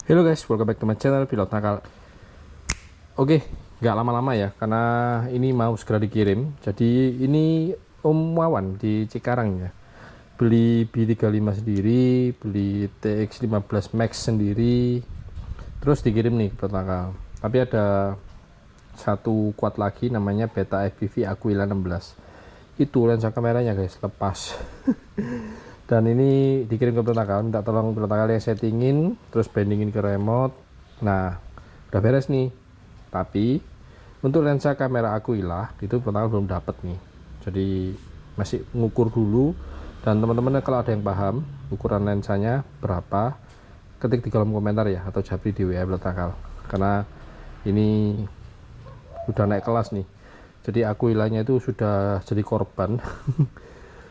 Halo guys, welcome back to my channel Pilot Nakal. Oke, nggak lama-lama ya, karena ini mau segera dikirim. Jadi ini Om Wawan di Cikarang ya. Beli B35 sendiri, beli TX15 Max sendiri, terus dikirim nih ke Pilot Nakal. Tapi ada satu quad lagi namanya Beta FPV Aquila 16. Itu lensa kameranya guys, lepas. Dan ini dikirim ke Pilot Nakal, minta tolong Pilot Nakal yang settingin, terus bandingin ke remote. Nah, udah beres nih. Tapi untuk lensa kamera Aquila itu Pilot Nakal belum dapat nih. Jadi masih ngukur dulu. Dan teman-teman kalau ada yang paham ukuran lensanya berapa, ketik di kolom komentar ya, atau japri di WA Pilot Nakal. Karena ini udah naik kelas nih. Jadi Aquilanya itu sudah jadi korban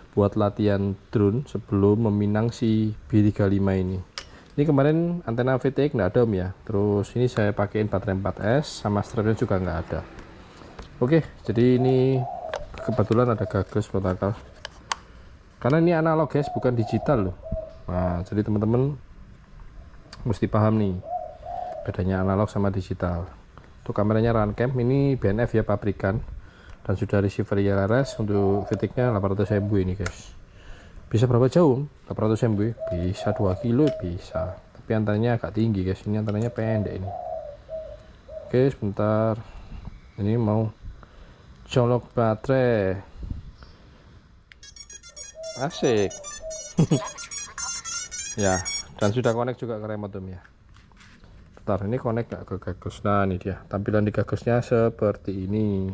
buat latihan drone sebelum meminang si B35 ini. Ini kemarin antena VTX nggak ada om ya. Terus ini saya pakein baterai 4S sama strapnya juga nggak ada. Oke, jadi ini kebetulan ada gagas protokol. Karena ini analog guys, bukan digital loh. Nah, jadi teman-teman mesti paham nih bedanya analog sama digital. Untuk kameranya Runcam ini BNF ya, pabrikan. Dan sudah receiver ILRS. Untuk VTX-nya 800 MB ini guys. Bisa berapa jauh? 800 MB bisa 2 kilo bisa, tapi antaranya agak tinggi guys, ini antaranya pendek ini. Oke sebentar, ini mau colok baterai. Asik. Ya, dan sudah connect juga ke remote om ya. Bentar, ini connect gak ke gagas? Nah ini dia tampilan di gagasnya seperti ini.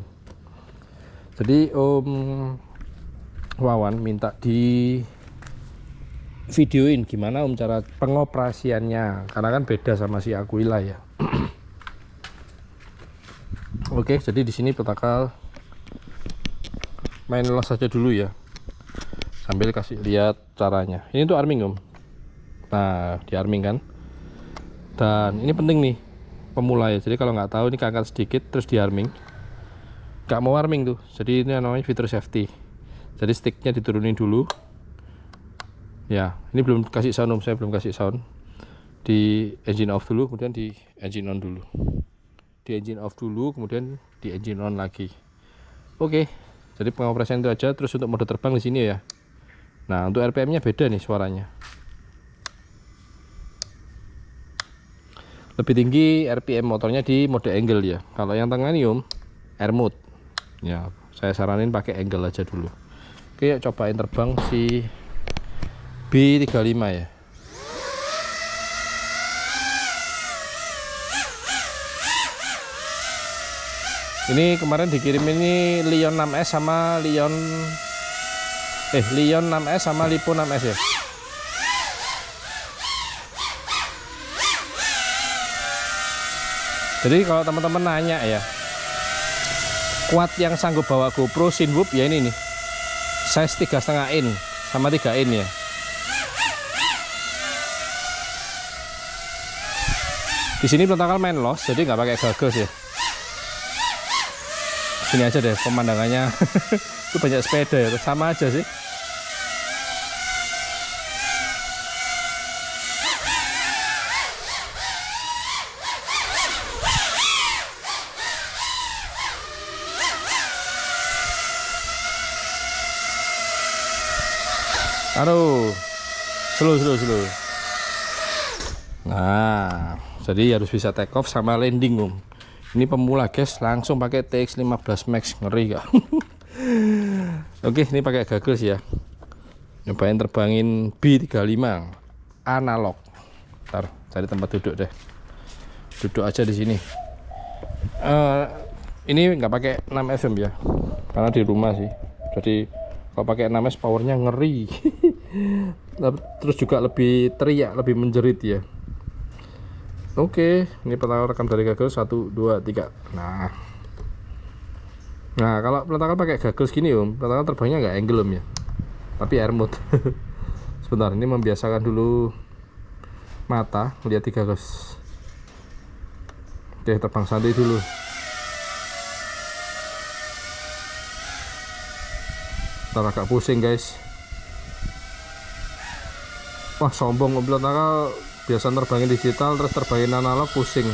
Jadi Om Wawan minta di videoin gimana om cara pengoperasiannya, karena kan beda sama si Aquila ya. Oke, jadi di sini petakal main los saja dulu ya, sambil kasih lihat caranya. Ini tuh arming om. Nah di arming kan, dan ini penting nih pemula ya. Jadi kalau nggak tahu ini keangkat sedikit terus di arming, nggak mau arming tuh. Jadi ini namanya fitur safety. Jadi sticknya diturunin dulu ya. Ini belum kasih sound om, saya belum kasih sound. Di engine off dulu, kemudian di engine on dulu. Di engine off dulu, kemudian di engine on lagi. Oke, jadi pengoperasian itu aja. Terus untuk mode terbang di sini ya. Nah untuk RPM nya beda nih suaranya, lebih tinggi RPM motornya di mode angle ya. Kalau yang tengah nih om, air mode ya, saya saranin pakai angle aja dulu. Oke, cobain terbang si B35 ya. Ini kemarin dikirim ini Lion 6S sama Lion 6S sama Lipo 6S ya. Jadi kalau teman-teman nanya ya, quad yang sanggup bawa GoPro Sinwhoop ya ini nih, size 3,5 in sama 3 in ya. Di sini protokol main los, jadi nggak pakai gagas ya. Sini aja deh pemandangannya. Itu banyak sepeda ya, sama aja sih. Aduh, slow. Nah, jadi harus bisa take off sama landing om. Ini pemula guys, langsung pakai TX15 Max, ngeri gak? Oke, ini pakai gagas ya. Nyobain terbangin B35 analog. Ntar cari tempat duduk deh. Duduk aja di sini. Ini nggak pakai 6 FM ya, karena di rumah sih. Jadi kalau pakai 6S powernya ngeri. Terus juga lebih teriak, lebih menjerit ya. Oke, ini pertama rekam dari gagas 1, 2, 3. Nah kalau peletakan pakai gagas gini om, peletakan terbangnya nggak angle om ya, tapi air mode. Sebentar, ini membiasakan dulu mata lihat di gagas. Oke, terbang santai dulu. Ntar agak pusing guys. Wah sombong om, peletakan biasa terbangin digital terus terbangin analog pusing.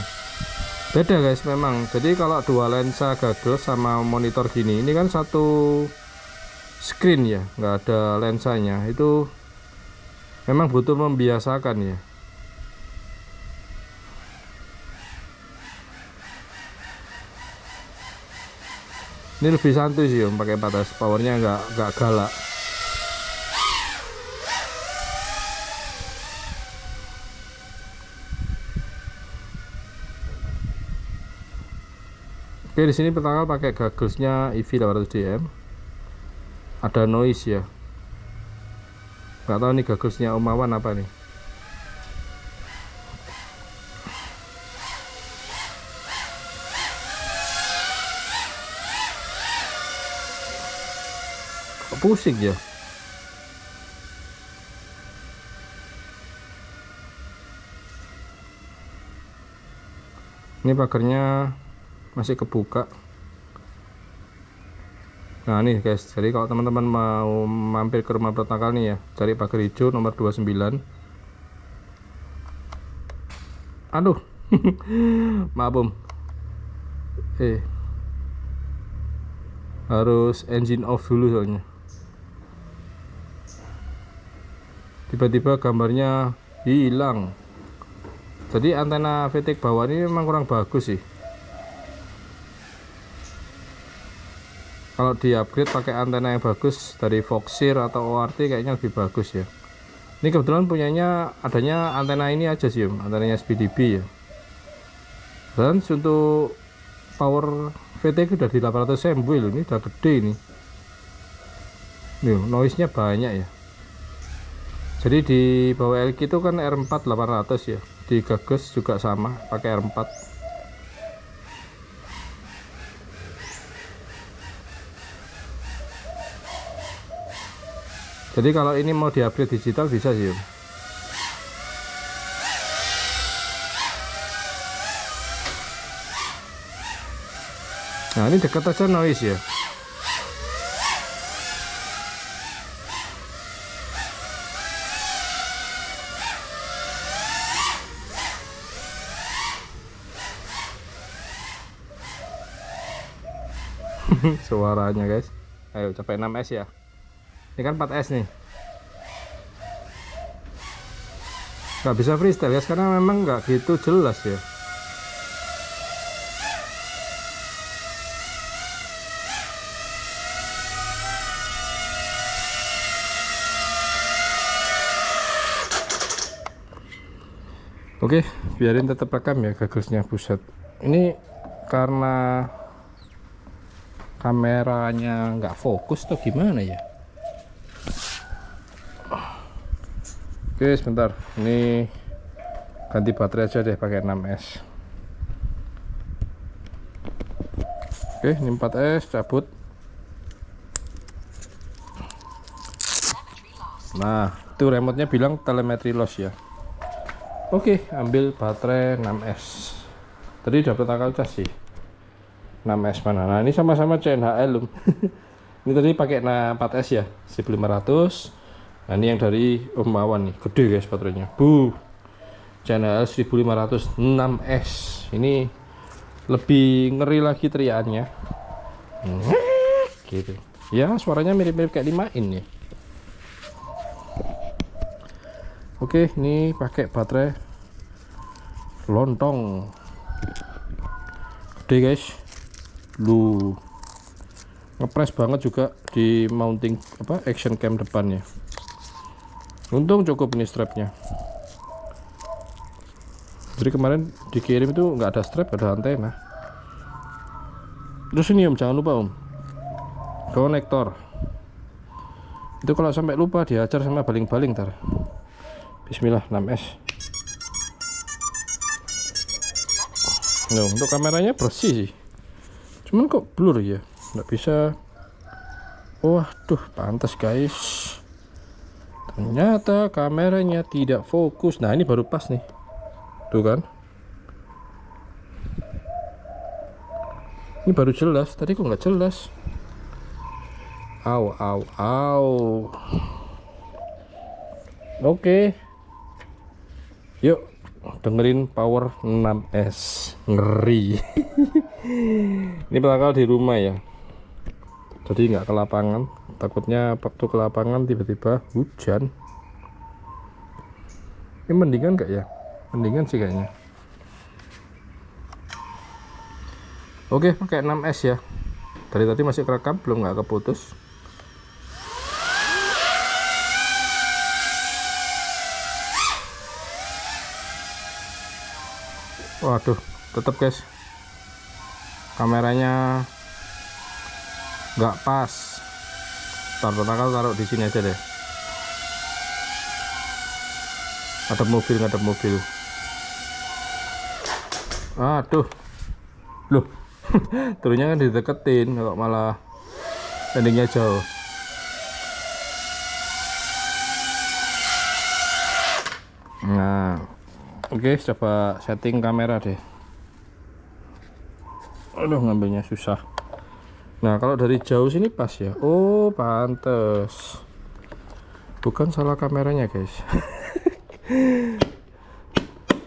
Beda guys memang. Jadi kalau dua lensa gagal sama monitor gini, ini kan satu screen ya, nggak ada lensanya, itu memang butuh membiasakan ya. Ini lebih santuy sih om pakai 4S, powernya nggak galak. Oke, di sini pertama pakai gagglesnya EV 800DM. Ada noise ya. Nggak tahu nih gagglesnya Om Wawan apa nih. Kok pusing ya. Ini pagarnya masih kebuka. Nah nih guys, jadi kalau teman-teman mau mampir ke rumah Protokol nih ya, cari pagar hijau nomor 29. Aduh maaf om, harus engine off dulu soalnya tiba-tiba gambarnya hilang. Jadi antena VTX bawah ini memang kurang bagus sih. Kalau di upgrade pakai antena yang bagus dari Voxir atau ORT kayaknya lebih bagus ya. Ini kebetulan punyanya adanya antena ini aja sih om, antenanya SPDB ya. Dan untuk power VTX udah di 800 MW loh, ini udah gede ini. Nih, noise-nya banyak ya. Jadi di bawah LG itu kan R4 800 ya. Di Gagas juga sama, pakai R4. Jadi kalau ini mau di-upgrade digital bisa sih. Nah ini dekat aja noise ya. Suaranya guys. Ayo capai 6S ya. Ini kan 4S nih. Nggak bisa freestyle guys karena memang nggak gitu jelas ya. Oke, biarin tetap rekam ya gagglesnya. Buset. Ini karena kameranya nggak fokus atau gimana ya. Oke sebentar, ini ganti baterai aja deh pakai 6S. Oke ini 4S cabut. Nah itu remote nya bilang telemetry loss ya. Oke ambil baterai 6S. Tadi udah bertakal cas sih 6S mana. Nah ini sama-sama CNHL ini tadi pakai 4S ya 1500. Nah ini yang dari Om Wawan nih, gede guys baterainya. CNHL 1500 6S. Ini lebih ngeri lagi teriakannya. Gitu. Ya suaranya mirip-mirip kayak dimain nih. Oke, ini pakai baterai lontong. Gede guys. Lu ngepres banget juga di mounting action cam depannya. Untung cukup ini strapnya. Jadi kemarin dikirim itu nggak ada strap, ada antena. Terus ini om, jangan lupa om, konektor. Itu kalau sampai lupa diajar sama baling-baling ntar. Bismillah 6S. Nah, untuk kameranya bersih sih. Cuman kok blur ya, nggak bisa. Waduh, pantas guys. Ternyata kameranya tidak fokus. Nah ini baru pas nih. Tuh kan. Ini baru jelas. Tadi kok nggak jelas. Au. Oke. Yuk dengerin Power 6S, ngeri. Ini bakal di rumah ya, jadi nggak ke lapangan, takutnya waktu ke lapangan tiba-tiba hujan. Ini mendingan nggak ya? Mendingan sih kayaknya. Oke, pakai 6S ya. Dari tadi masih kerekam, belum nggak keputus. Waduh, tetap guys, kameranya nggak pas. Taruh di sini aja deh. Ada mobil. Aduh, loh, turunnya kan dideketin, kok malah landingnya jauh. Nah, oke, coba setting kamera deh. Aduh, ngambilnya susah. Nah, kalau dari jauh sini pas ya. Oh, pantes. Bukan salah kameranya, guys.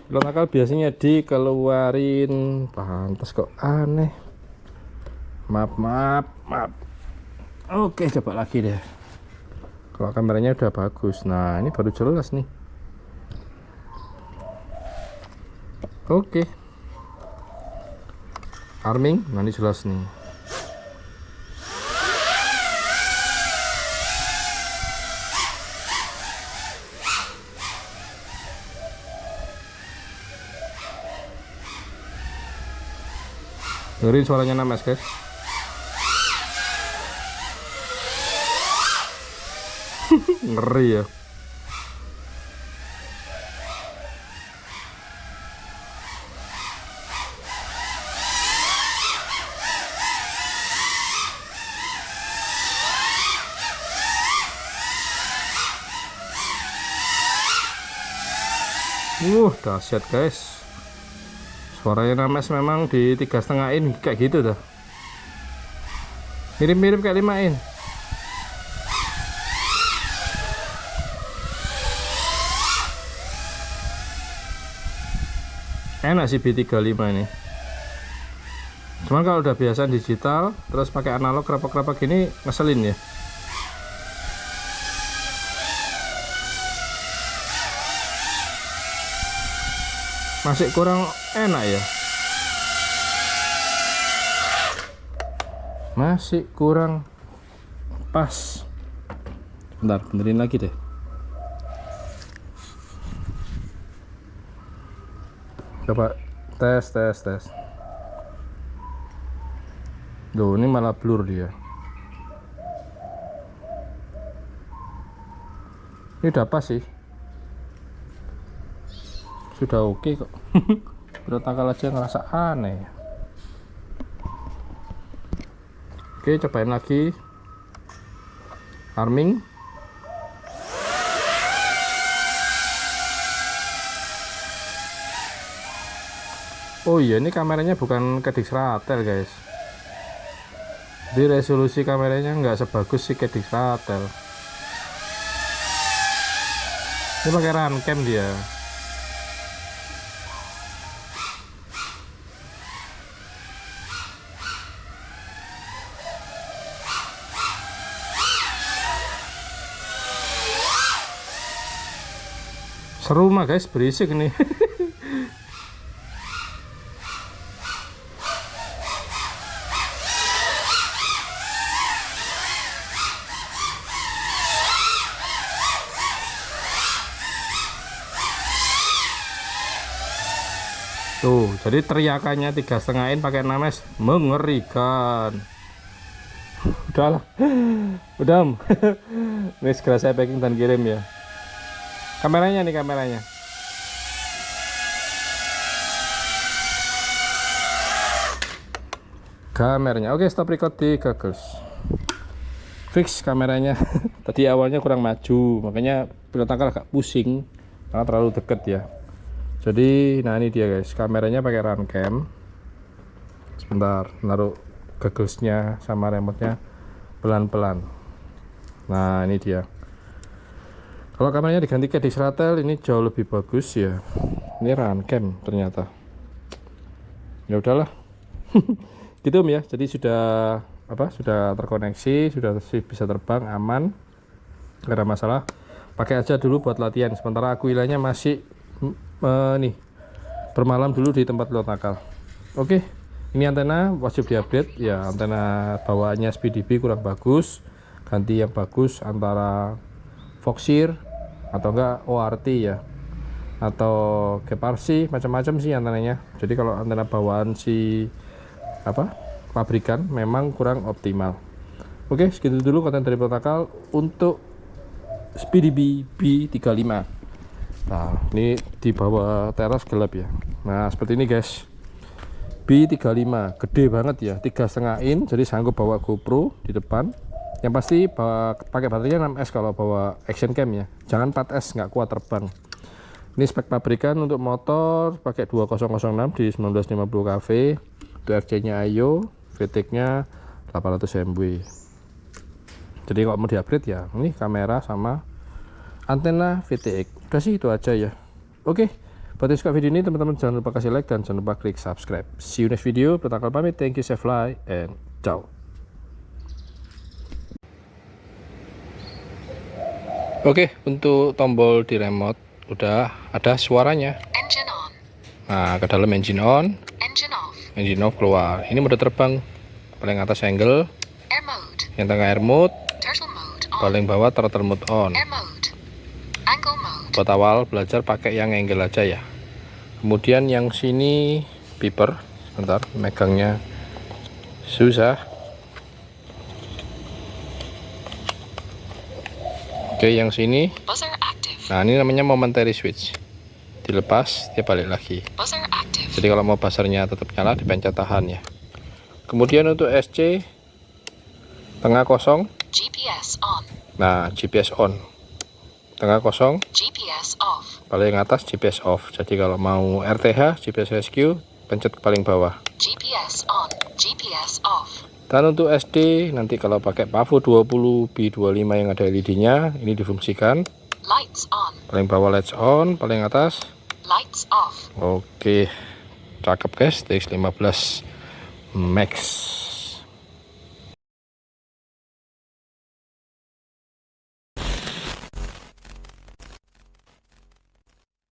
Pilot nakal biasanya dikeluarin, pantes kok aneh. Maaf. Oke, coba lagi deh. Kalau kameranya udah bagus. Nah, ini baru jelas nih. Oke. Arming, nah ini jelas nih. Dengerin suaranya 6S guys. Ngeri ya. Dahsyat guys. Suaranya 6S memang di 3,5 in kayak gitu dah. Mirip-mirip kayak 5 in. Enak sih B35 ini. Cuman kalau udah biasa digital terus pakai analog rapak-rapak gini ngeselin ya. Masih kurang enak ya. Masih kurang pas. Bentar, benerin lagi deh. Coba tes. Duh, ini malah blur dia. Ini udah pas sih. Sudah oke kok. Pilot nakal aja ngerasa aneh. Oke, cobain lagi. Arming. Oh iya, ini kameranya bukan Cadix Ratel guys. Jadi resolusi kameranya nggak sebagus si Cadix Ratel. Ini pakai runcam dia. Seru mah guys, berisik nih. Tuh, jadi teriakannya 3,5 in pakai 6S mengerikan. Udahlah, udah om. Ini segera saya packing dan kirim ya. Kameranya nih, kameranya. Oke, stop record di goggles. Fix kameranya. Tadi awalnya kurang maju, makanya pilot nakal agak pusing karena terlalu deket ya. Jadi, nah ini dia guys, kameranya pakai runcam. Sebentar, naruh gogglesnya sama remote-nya pelan-pelan. Nah, ini dia. Kalau kameranya diganti ke Dixratel ini jauh lebih bagus ya. Ini Runcam ternyata. Ya udahlah. Gitu Om ya. Jadi sudah terkoneksi, sudah bisa terbang aman. Gak ada masalah. Pakai aja dulu buat latihan. Sementara aku wilayahnya masih nih bermalam dulu di tempat pilot nakal. Oke. Ini antena wajib diupdate ya. Antena bawaannya SPDB kurang bagus. Ganti yang bagus antara Foxeer atau enggak ORT ya, atau Geparsi, macam-macam sih antenanya. Jadi kalau antena bawaan si pabrikan memang kurang optimal. Oke, segitu dulu konten dari Protokol untuk SPDB B35. Nah, ini di bawah teras gelap ya. Nah, seperti ini guys. B35 gede banget ya, 3,5 in, jadi sanggup bawa GoPro di depan. Yang pasti pakai baterainya 6S kalau bawa action cam ya, jangan 4S, nggak kuat terbang. Ini spek pabrikan. Untuk motor pakai 2006 di 1950 kV, itu RC nya Ayo, VTEC nya 800 MW. Jadi kalau mau di-upgrade ya ini kamera sama antena VTX. Udah sih itu aja ya. Oke, buat yang suka video ini teman-teman jangan lupa kasih like dan jangan lupa klik subscribe. See you next video. Protokol pamit, thank you, safe fly, and ciao. Oke, untuk tombol di remote udah ada suaranya. Engine on. Nah, ke dalam engine on, Engine off. engine off keluar. Ini mode terbang, paling atas angle, Air mode. yang tengah air mode, Turtle mode on. paling bawah throttle mode on. Air mode. Angle mode. Buat awal belajar pakai yang angle aja ya. Kemudian yang sini beeper, sebentar megangnya susah. Oke, yang sini. Buzzer active. Nah, ini namanya momentary switch. Dilepas, dia balik lagi. Buzzer active. Jadi kalau mau buzzernya tetap nyala, dipencet tahan ya. Kemudian untuk SC tengah kosong. GPS on. Nah, GPS on. Tengah kosong, GPS off. paling atas GPS off. Jadi kalau mau RTH, GPS rescue, pencet ke paling bawah. GPS on. GPS off. Dan untuk SD, nanti kalau pakai Pavo 20 B25 yang ada LED-nya, ini difungsikan. Lights on. Paling bawah lights on, paling atas. Lights off. Oke, cakep guys, TX15 Max.